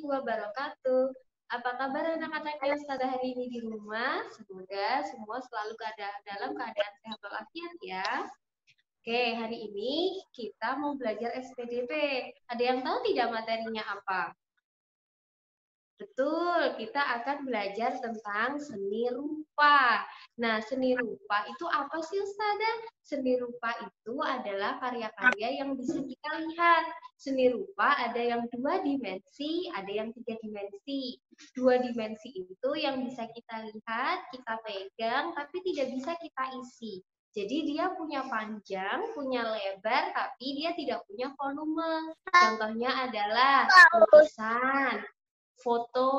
wabarakatuh. Apa kabar anak-anak yang pada hari ini di rumah? Semoga semua selalu dalam keadaan sehat walafiat ya. Oke, hari ini kita mau belajar SPDP. Ada yang tahu tidak materinya apa? Betul, kita akan belajar tentang seni rupa. Nah, seni rupa itu apa sih, Ustazah? Seni rupa itu adalah karya-karya yang bisa kita lihat. Seni rupa ada yang 2 dimensi, ada yang 3 dimensi. 2 dimensi itu yang bisa kita lihat, kita pegang, tapi tidak bisa kita isi. Jadi dia punya panjang, punya lebar, tapi dia tidak punya volume. Contohnya adalah lukisan, foto.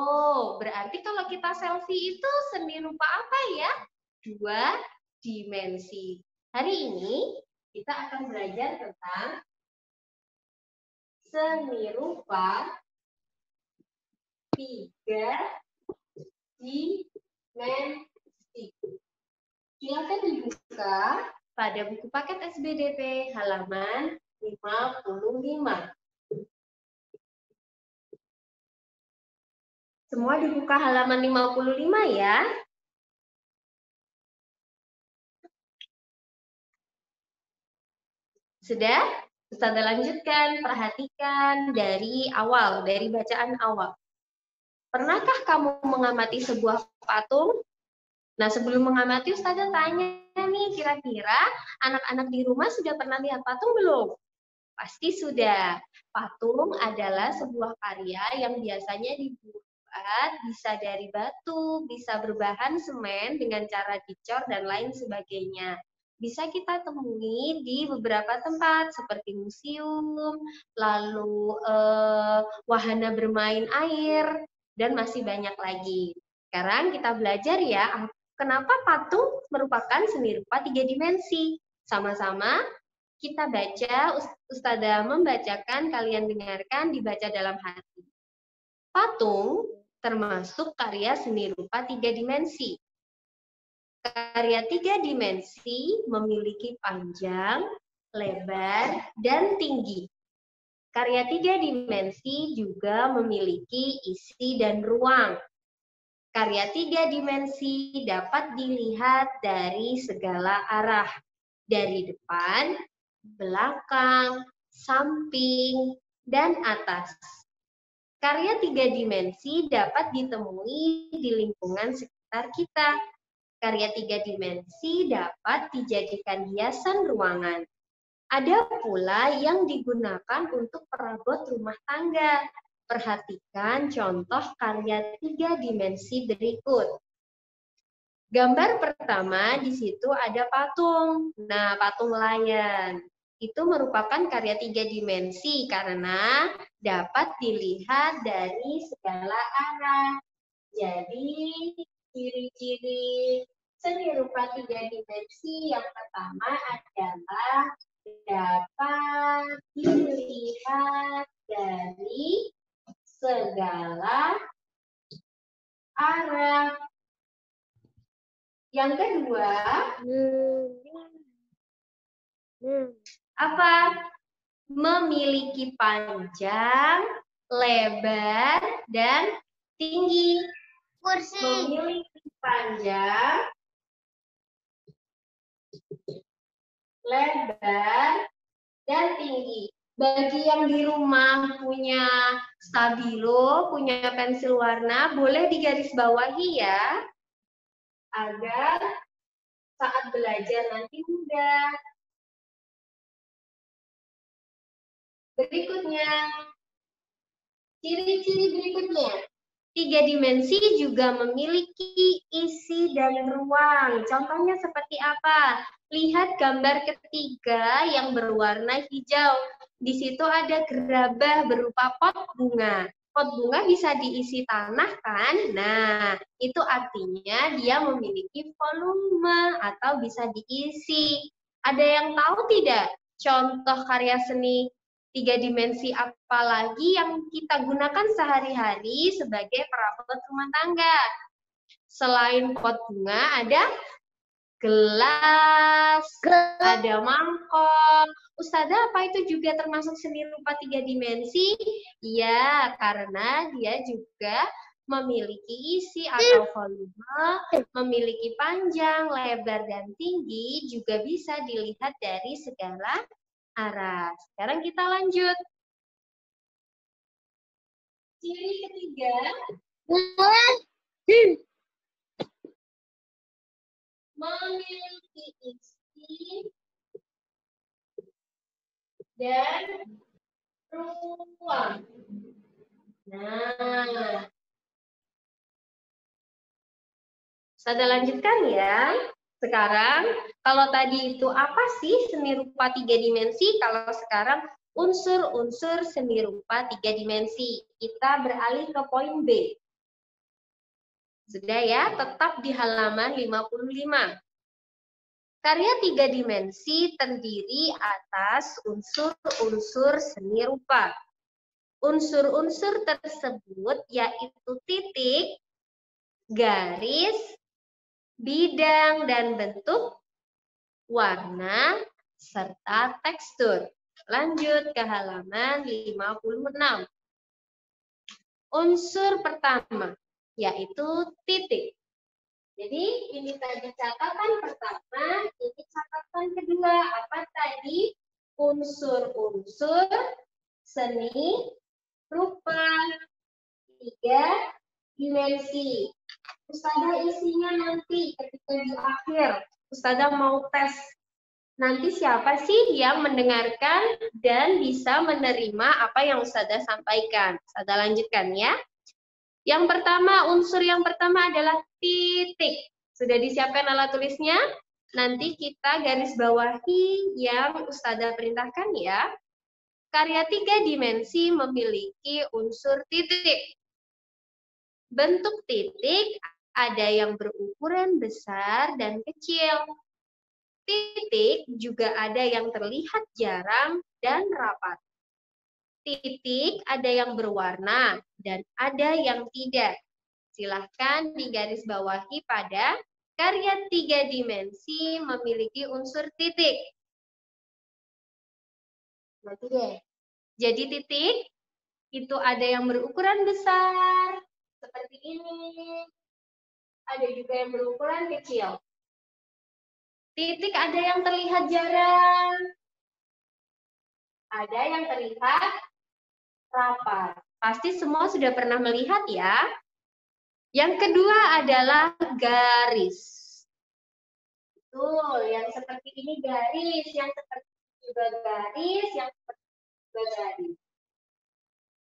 Berarti kalau kita selfie itu seni rupa apa ya? 2 dimensi. Hari ini kita akan belajar tentang seni rupa 3 dimensi. Silakan dibuka pada buku paket SBDP halaman 55. Semua dibuka halaman 55 ya. Sudah? Ustazah lanjutkan, perhatikan dari awal, dari bacaan awal. Pernahkah kamu mengamati sebuah patung? Nah, sebelum mengamati, Ustazah tanya nih, kira-kira anak-anak di rumah sudah pernah lihat patung belum? Pasti sudah. Patung adalah sebuah karya yang biasanya dibuat bisa dari batu, bisa berbahan semen dengan cara dicor dan lain sebagainya. Bisa kita temui di beberapa tempat seperti museum, lalu wahana bermain air, dan masih banyak lagi. Sekarang kita belajar ya, kenapa patung merupakan seni rupa 3 dimensi. Sama-sama kita baca, Ustazah membacakan, kalian dengarkan, dibaca dalam hati. Patung termasuk karya seni rupa 3 dimensi. Karya 3 dimensi memiliki panjang, lebar, dan tinggi. Karya 3 dimensi juga memiliki isi dan ruang. Karya 3 dimensi dapat dilihat dari segala arah, dari depan, belakang, samping, dan atas. Karya 3 dimensi dapat ditemui di lingkungan sekitar kita. Karya 3 dimensi dapat dijadikan hiasan ruangan. Ada pula yang digunakan untuk perabot rumah tangga. Perhatikan contoh karya 3 dimensi berikut. Gambar pertama, di situ ada patung. Nah, patung layan. Itu merupakan karya 3 dimensi karena dapat dilihat dari segala arah. Jadi, ciri-ciri seni rupa 3 dimensi yang pertama adalah dapat dilihat dari segala arah. Yang kedua, apa? Memiliki panjang, lebar, dan tinggi. Kursi. Memiliki panjang, lebar, dan tinggi. Bagi yang di rumah punya stabilo, punya pensil warna, boleh digarisbawahi ya, agar saat belajar nanti mudah. Berikutnya, ciri-ciri berikutnya. 3 dimensi juga memiliki isi dan ruang. Contohnya seperti apa? Lihat gambar ketiga yang berwarna hijau. Di situ ada gerabah berupa pot bunga. Pot bunga bisa diisi tanah kan? Nah, itu artinya dia memiliki volume atau bisa diisi. Ada yang tahu tidak contoh karya seni 3 dimensi apa lagi yang kita gunakan sehari-hari sebagai perabot rumah tangga? Selain pot bunga, ada gelas, ada mangkok. Ustazah, apa itu juga termasuk seni rupa 3 dimensi? Iya, karena dia juga memiliki isi atau volume, memiliki panjang, lebar, dan tinggi, juga bisa dilihat dari segala arah. Sekarang kita lanjut. Ciri ketiga, memiliki isi dan ruang. Nah, saya lanjutkan ya. Sekarang, kalau tadi itu apa sih seni rupa 3 dimensi? Kalau sekarang unsur-unsur seni rupa 3 dimensi. Kita beralih ke poin B. Sudah ya, tetap di halaman 55. Karya 3 dimensi terdiri atas unsur-unsur seni rupa. Unsur-unsur tersebut yaitu titik, garis, bidang dan bentuk, warna, serta tekstur. Lanjut ke halaman 56. Unsur pertama yaitu titik. Jadi ini tadi catatan pertama, ini catatan kedua. Apa tadi? Unsur-unsur seni rupa 3 dimensi. Ustazah isinya nanti ketika di akhir. Ustazah mau tes. Nanti siapa sih yang mendengarkan dan bisa menerima apa yang Ustazah sampaikan. Ustazah lanjutkan ya. Yang pertama, unsur yang pertama adalah titik. Sudah disiapkan alat tulisnya? Nanti kita garis bawahi yang Ustazah perintahkan ya. Karya 3 dimensi memiliki unsur titik. Bentuk titik ada yang berukuran besar dan kecil. Titik juga ada yang terlihat jarang dan rapat. Titik ada yang berwarna dan ada yang tidak. Silahkan digarisbawahi pada karya 3 dimensi memiliki unsur titik. Nanti deh. Jadi titik itu ada yang berukuran besar seperti ini. Ada juga yang berukuran kecil. Titik ada yang terlihat jarang. Ada yang terlihat rapat. Pasti semua sudah pernah melihat ya. Yang kedua adalah garis. Tuh, yang seperti ini garis, yang seperti ini juga garis, yang seperti ini juga garis.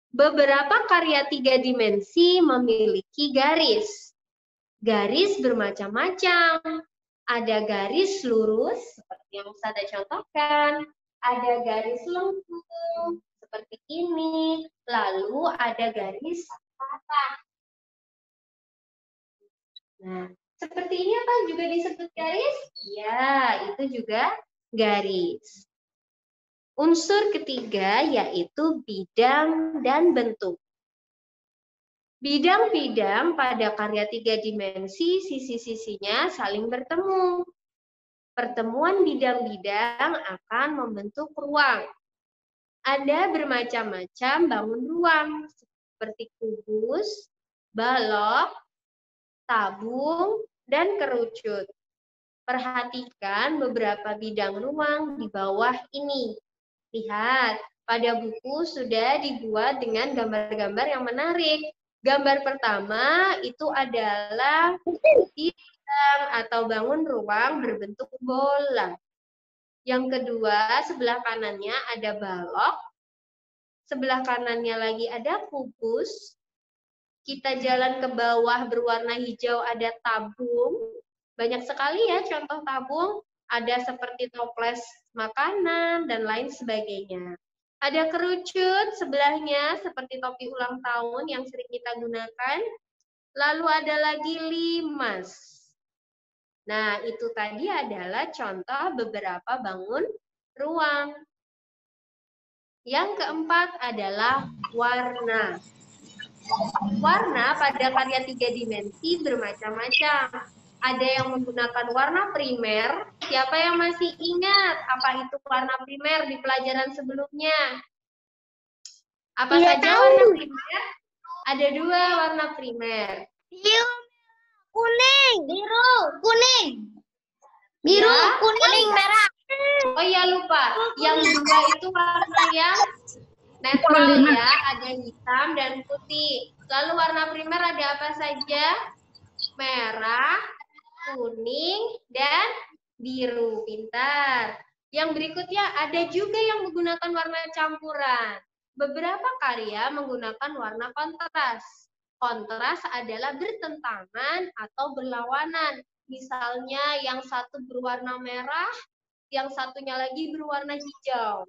Beberapa karya 3 dimensi memiliki garis. Garis bermacam-macam. Ada garis lurus, seperti yang saya contohkan. Ada garis lengkung, seperti ini. Lalu ada garis patah. Nah, seperti ini apa juga disebut garis? Ya, itu juga garis. Unsur ketiga yaitu bidang dan bentuk. Bidang-bidang pada karya 3 dimensi, sisi-sisinya saling bertemu. Pertemuan bidang-bidang akan membentuk ruang. Ada bermacam-macam bangun ruang, seperti kubus, balok, tabung, dan kerucut. Perhatikan beberapa bidang ruang di bawah ini. Lihat, pada buku sudah dibuat dengan gambar-gambar yang menarik. Gambar pertama itu adalah bidang atau bangun ruang berbentuk bola. Yang kedua, sebelah kanannya ada balok. Sebelah kanannya lagi ada kubus. Kita jalan ke bawah berwarna hijau ada tabung. Banyak sekali ya contoh tabung. Ada seperti toples makanan dan lain sebagainya. Ada kerucut sebelahnya seperti topi ulang tahun yang sering kita gunakan. Lalu ada lagi limas. Nah, itu tadi adalah contoh beberapa bangun ruang. Yang keempat adalah warna. Warna pada karya 3 dimensi bermacam-macam. ada yang menggunakan warna primer. Siapa yang masih ingat apa itu warna primer di pelajaran sebelumnya? Apa Tidak saja tahu. warna primer? Ada 2 warna primer. Biru, kuning. Biru, kuning. Biru, Ya. kuning, merah. Oh iya lupa, yang 2 itu warna yang netral ya, ada hitam dan putih. Lalu warna primer ada apa saja? Merah, kuning, dan biru. Pintar. Yang berikutnya ada juga yang menggunakan warna campuran. Beberapa karya menggunakan warna kontras. Kontras adalah bertentangan atau berlawanan. Misalnya yang satu berwarna merah, yang satunya lagi berwarna hijau.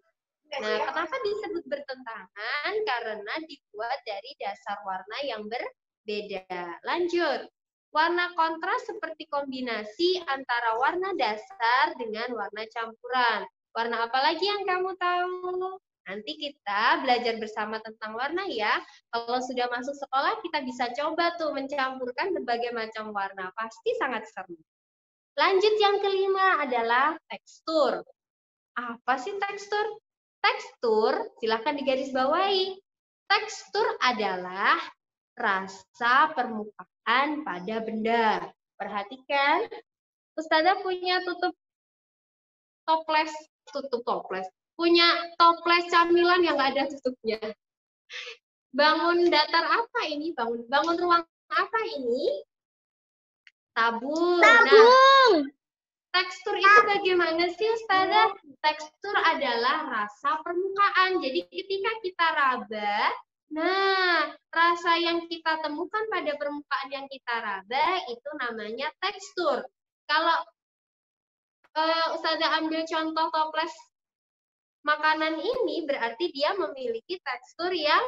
Nah, kenapa disebut bertentangan? Karena dibuat dari dasar warna yang berbeda. Lanjut. Warna kontras seperti kombinasi antara warna dasar dengan warna campuran. Warna apa lagi yang kamu tahu? Nanti kita belajar bersama tentang warna ya. Kalau sudah masuk sekolah, kita bisa coba tuh mencampurkan berbagai macam warna. Pasti sangat seru. Lanjut yang kelima adalah tekstur. Apa sih tekstur? Tekstur, silahkan digarisbawahi. Tekstur adalah rasa permukaan pada benda. Perhatikan, Ustazah punya punya toples camilan yang nggak ada tutupnya. Bangun datar apa ini? Bangun ruang apa ini? Tabung. Tabung. Nah, tekstur itu bagaimana sih Ustazah? Tekstur adalah rasa permukaan. Jadi ketika kita raba, nah rasa yang kita temukan pada permukaan yang kita raba itu namanya tekstur. Kalau Ustazah ambil contoh toples makanan ini berarti dia memiliki tekstur yang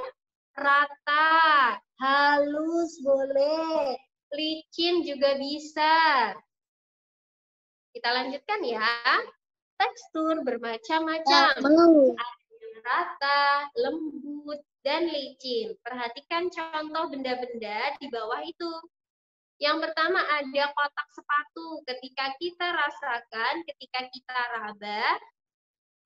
rata, halus boleh, licin juga bisa. Kita lanjutkan ya. Tekstur bermacam-macam. Ada yang rata, lembut, dan licin. Perhatikan contoh benda-benda di bawah itu. Yang pertama ada kotak sepatu. Ketika kita rasakan, ketika kita raba,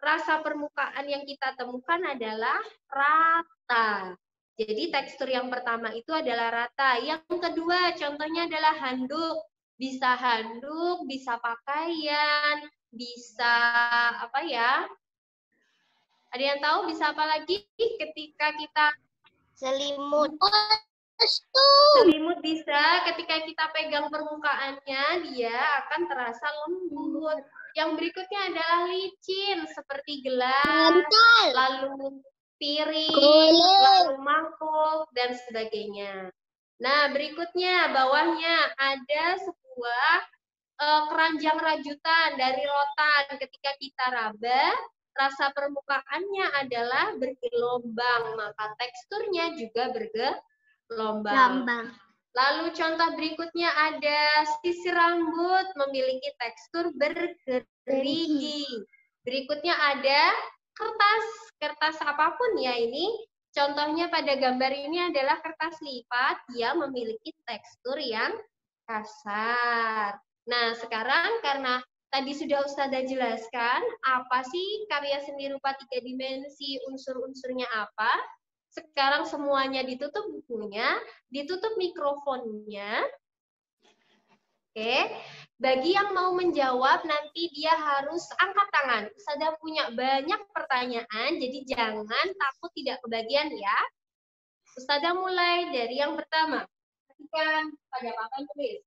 rasa permukaan yang kita temukan adalah rata. Jadi tekstur yang pertama itu adalah rata. Yang kedua contohnya adalah handuk. Bisa handuk, bisa pakaian, bisa apa ya? Ada yang tahu bisa apa lagi ketika kita selimut. Selimut bisa, ketika kita pegang permukaannya dia akan terasa lembut. Yang berikutnya adalah licin seperti gelas, lalu piring, lalu mangkuk dan sebagainya. Nah, berikutnya bawahnya ada sebuah keranjang rajutan dari rotan. Ketika kita raba, rasa permukaannya adalah bergelombang, maka teksturnya juga bergelombang. Lalu contoh berikutnya ada sisir rambut memiliki tekstur bergerigi. Berikutnya ada kertas apapun ya ini. Contohnya pada gambar ini adalah kertas lipat, dia memiliki tekstur yang kasar. Nah, sekarang karena tadi sudah Ustazah jelaskan, apa sih karya seni rupa 3 dimensi, unsur-unsurnya apa? Sekarang semuanya ditutup bukunya, ditutup mikrofonnya. Oke, bagi yang mau menjawab nanti dia harus angkat tangan. Ustazah punya banyak pertanyaan, jadi jangan takut tidak kebagian ya. Ustazah mulai dari yang pertama. Perhatikan pada papan tulis.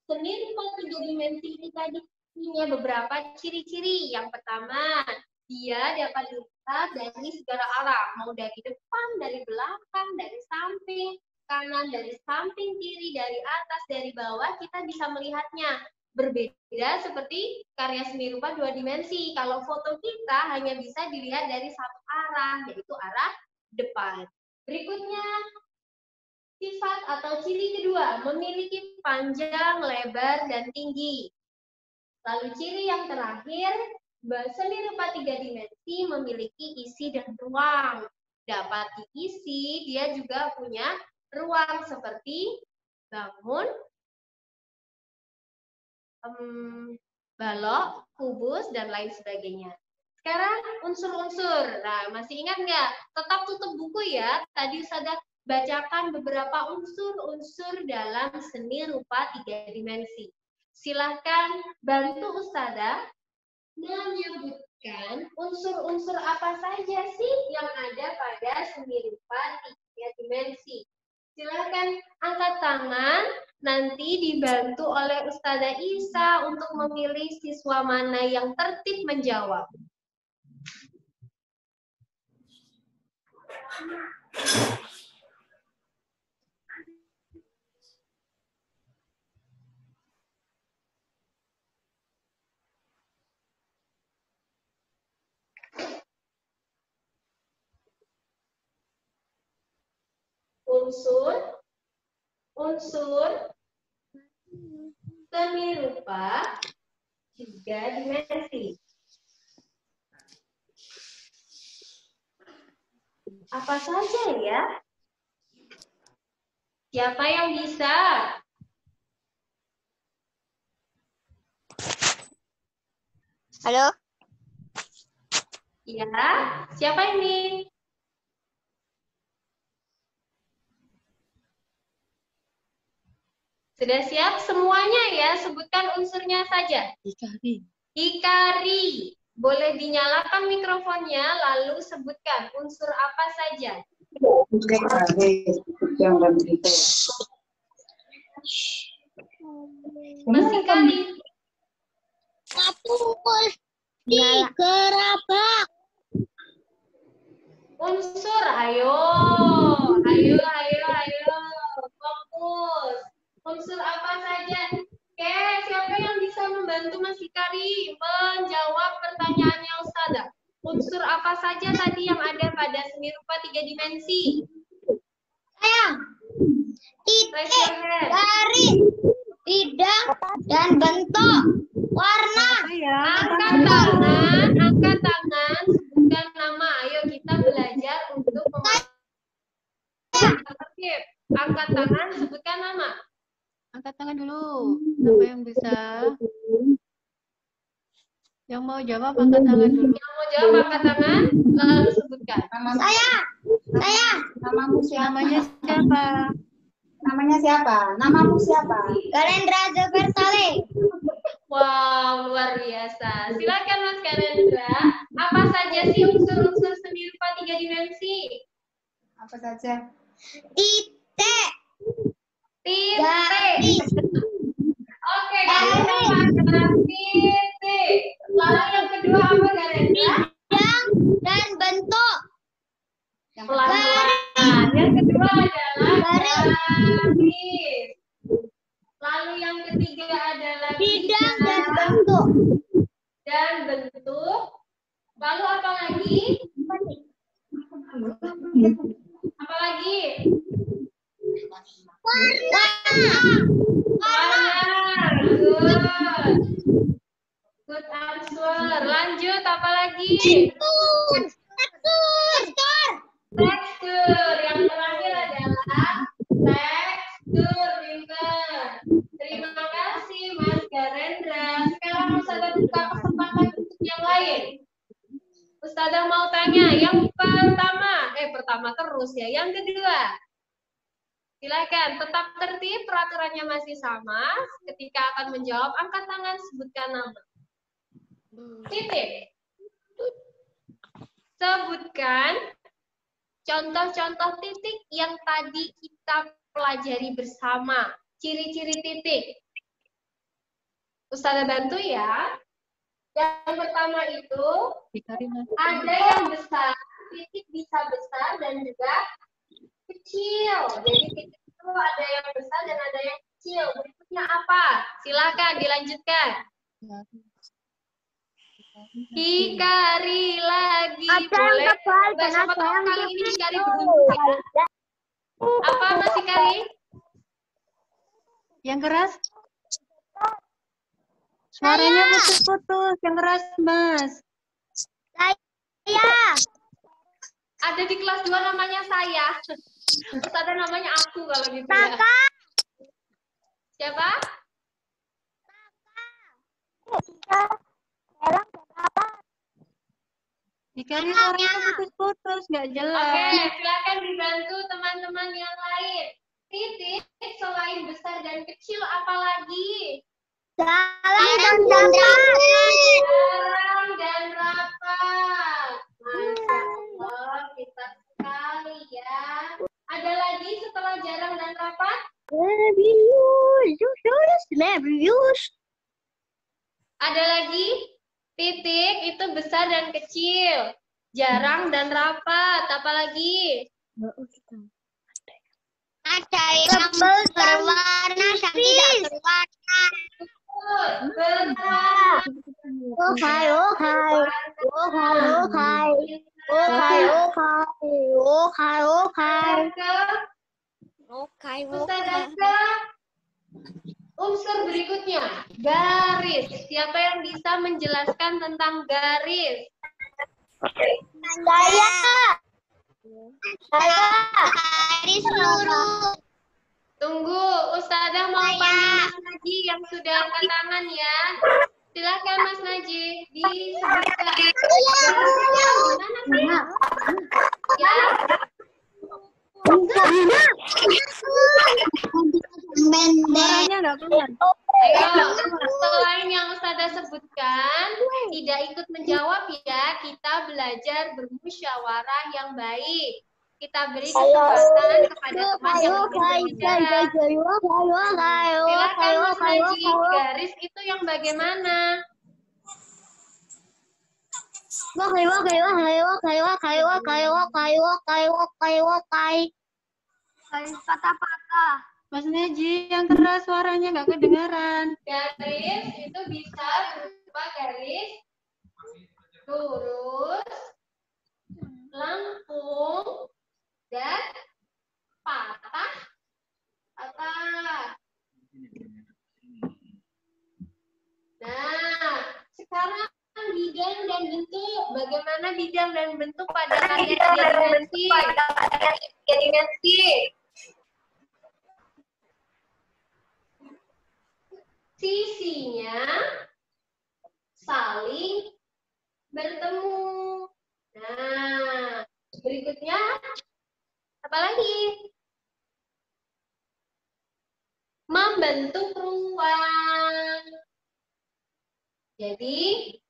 Seni rupa 3 dimensi ini tadi punya beberapa ciri-ciri. Yang pertama, dia dapat dilihat dari segala arah, mau dari depan, dari belakang, dari samping kanan, dari samping kiri, dari atas, dari bawah, kita bisa melihatnya. Berbeda seperti karya seni rupa 2 dimensi. Kalau foto kita hanya bisa dilihat dari satu arah, yaitu arah depan. Berikutnya, sifat atau ciri kedua, memiliki panjang, lebar, dan tinggi. Lalu ciri yang terakhir, seni rupa 3 dimensi memiliki isi dan ruang. Dapat diisi, dia juga punya ruang seperti bangun, balok, kubus, dan lain sebagainya. Sekarang unsur-unsur. Nah, masih ingat nggak? Tetap tutup buku ya. Tadi sudah bacakan beberapa unsur-unsur dalam seni rupa 3 dimensi. Silahkan bantu Ustazah menyebutkan unsur-unsur apa saja sih yang ada pada seni rupa 3 dimensi. Silahkan angkat tangan, nanti dibantu oleh Ustazah Isa untuk memilih siswa mana yang tertib menjawab. Unsur seni rupa 3 dimensi. Apa saja ya? Siapa yang bisa? Halo? Ya, siapa ini? Sudah siap semuanya ya? Sebutkan unsurnya saja. Ikari. Ikari. Boleh dinyalakan mikrofonnya, lalu sebutkan unsur apa saja. Masih kali. Kapungkul di gerabak. Unsur, ayo. Fokus. Unsur apa saja? Oke, siapa yang bisa membantu Mas Ikari menjawab pertanyaannya Ustazah? Unsur apa saja tadi yang ada pada seni rupa 3 dimensi? Saya. Titik, garis, bidang, dan bentuk. Warna. Angkat tangan, sebutkan nama. Ayo kita belajar untuk tertib. Angkat tangan, sebutkan nama. Angkat tangan dulu. Siapa yang bisa? Yang mau jawab angkat tangan dulu. Yang mau jawab angkat tangan, lalu sebutkan. Saya. Namamu siapa? Namanya siapa? Namanya siapa? Namamu siapa? Galendra Zobertale. Wow, luar biasa. Silakan Mas Karendra. Apa saja sih unsur-unsur seni rupa 3 dimensi? Apa saja? Titik, Titik. garis, Oke, Karendra. Titik. Lalu yang kedua apa Karendra? bidang, dan bentuk. Pelan-pelan. Yang kedua adalah Garis. garis. Lalu yang ketiga adalah Bidang dan bentuk. dan bentuk. Lalu apa lagi? Apa lagi? Warna. Warna. Good. Good answer. Lanjut apa lagi? Tekstur. Tekstur. Yang terakhir adalah tekstur. Pinter. Terima kasih Mas Garendra. Sekarang Ustazah buka kesempatan untuk yang lain. Ustazah mau tanya yang pertama terus ya. Yang kedua. Silakan, tetap tertib, peraturannya masih sama. Ketika akan menjawab, angkat tangan, sebutkan nama. Titik. Sebutkan contoh-contoh titik yang tadi kita pelajari bersama. Ciri-ciri titik. Ustazah bantu ya. Yang pertama itu, ada yang besar, titik bisa besar dan juga kecil. Jadi titik itu ada yang besar dan ada yang kecil. Berikutnya apa? Silakan dilanjutkan. Hikari lagi. Boleh. Siapa tahu kali ini Hikari beruntung ya. Apa Mas Hikari? Yang keras? Suaranya putus-putus. Yang keras, Mas. Saya. Ada di kelas 2 namanya saya. Terus ada namanya aku kalau gitu ya. Kakak. Siapa? Dikari suaranya putus-putus, nggak Oke, jelas. silakan dibantu teman-teman yang lain. Titik selain besar dan kecil apa lagi? Dalam dan rapat. Jarang dan rapat. Masya Allah, pintar sekali ya. Ada lagi setelah jarang dan rapat? Ada lagi? Titik itu besar dan kecil. Jarang dan rapat. Apa lagi? Ada yang berwarna dan tidak berwarna. Benar. Ustazah, unsur berikutnya, garis. Siapa yang bisa menjelaskan tentang garis? Garis lurus. Tunggu, Ustazah mau panggil Mas Naji yang sudah angkat tangan ya. Silakan Mas Naji, disebutkan. Garisnya gimana sih? Ya, Suaranya nggak keluar. ayo, selain yang Ustazah sebutkan, tidak ikut menjawab ya, kita belajar bermusyawarah yang baik. Kita beri kesempatan kepada teman yang ingin berbicara. Silakan Mas Naji, garis itu yang bagaimana? Mas Neji, yang keras suaranya nggak kedengaran. Garis itu bisa berupa garis lurus, lengkung, dan patah. Nah, sekarang bidang dan bentuk. Bagaimana bidang dan bentuk pada karya tiga dimensi? Sisinya saling bertemu. Nah, berikutnya apa lagi? Membentuk ruang. Jadi,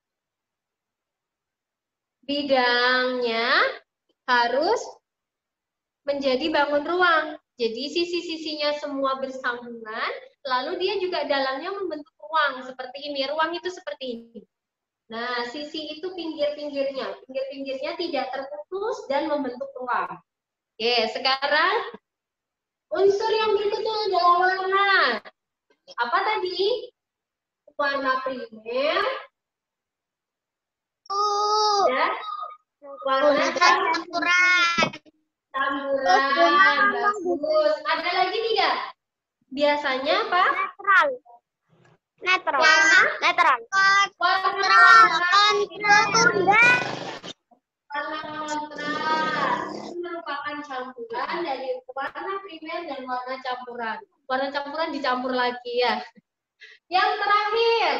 bidangnya harus menjadi bangun ruang. Jadi, sisi-sisinya semua bersambungan, lalu dia juga dalamnya membentuk ruang seperti ini. Ruang itu seperti ini. Nah, sisi itu pinggir-pinggirnya. Pinggir-pinggirnya tidak terputus dan membentuk ruang. Oke, sekarang unsur yang berikutnya adalah warna. Apa tadi? Warna primer dan warna campuran. Bagus. Ada lagi tidak? Biasanya apa? Netral. Warna kontras. Itu merupakan campuran dari warna primer dan warna campuran. Warna campuran dicampur lagi ya. Yang terakhir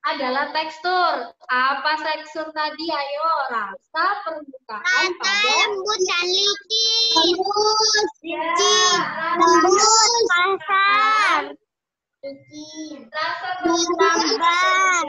adalah tekstur. Apa tekstur tadi? Ayo, rasa permukaan pada Lembut dan licin. ya, Lembut, kasar. rasa permukaan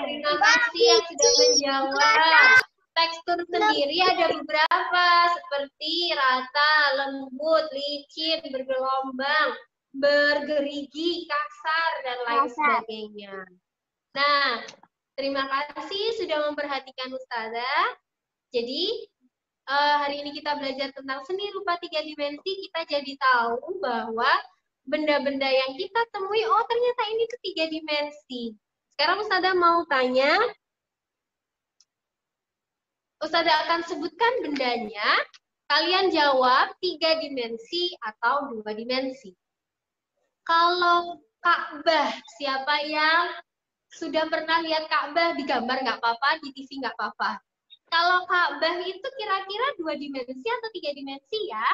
terima kasih yang sudah menjawab. Tekstur sendiri ada beberapa seperti rata, lembut, licin, bergelombang, bergerigi, kasar, dan lain sebagainya. Nah, terima kasih sudah memperhatikan Ustazah. Jadi, hari ini kita belajar tentang seni rupa 3 dimensi, kita jadi tahu bahwa benda-benda yang kita temui, oh ternyata ini tuh 3 dimensi. Sekarang Ustazah mau tanya, Ustazah akan sebutkan bendanya, kalian jawab 3 dimensi atau 2 dimensi. Kalau Ka'bah, siapa yang sudah pernah lihat Ka'bah di gambar nggak apa-apa, di TV nggak apa-apa. Kalau Ka'bah itu kira-kira 2 dimensi atau 3 dimensi ya?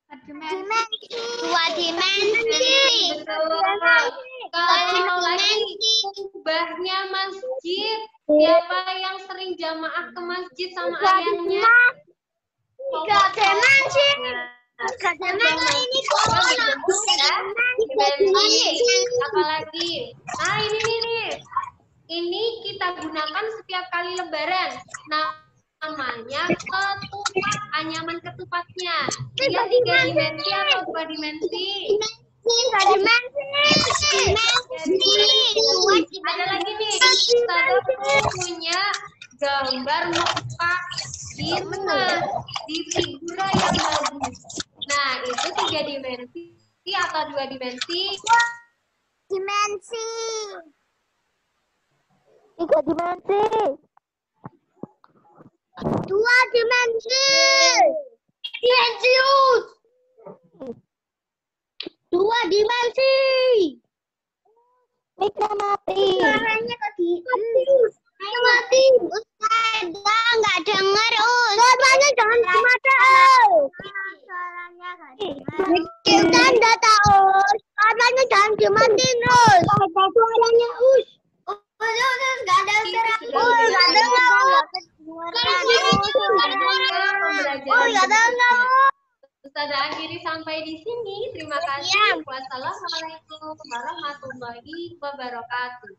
Dua dimensi. Betul. Kalau lagi kubahnya masjid, siapa yang sering jamaah ke masjid sama ayahnya? Tiga dimensi. Tiga dimensi ini Dimensi. Apalagi? Nah, ini nih. Ini kita gunakan setiap kali lebaran. Namanya ketupat, anyaman ketupatnya. Dia 3 dimensi atau 2 dimensi? tiga dimensi. Ada lagi nih, Ustazah punya gambar muka di rumah, di figura yang bagus. Nah, itu 3 dimensi atau 2 dimensi? Dimensi. 3 dimensi. 2 dimensi. Dimensius. 2 dimensi. Mikro mati. Suaranya tadi. Mati. Ustazah nggak dengar, suaranya jangan dimata. Suaranya nggak dengar. Kita nggak tahu. Suaranya jangan dimatiin, Us. Suaranya, Us. Udah, nggak ada suara. Nggak dengar. Nggak dengar. Ustazah akhiri sampai di sini. Terima kasih. Wassalamualaikum warahmatullahi wabarakatuh.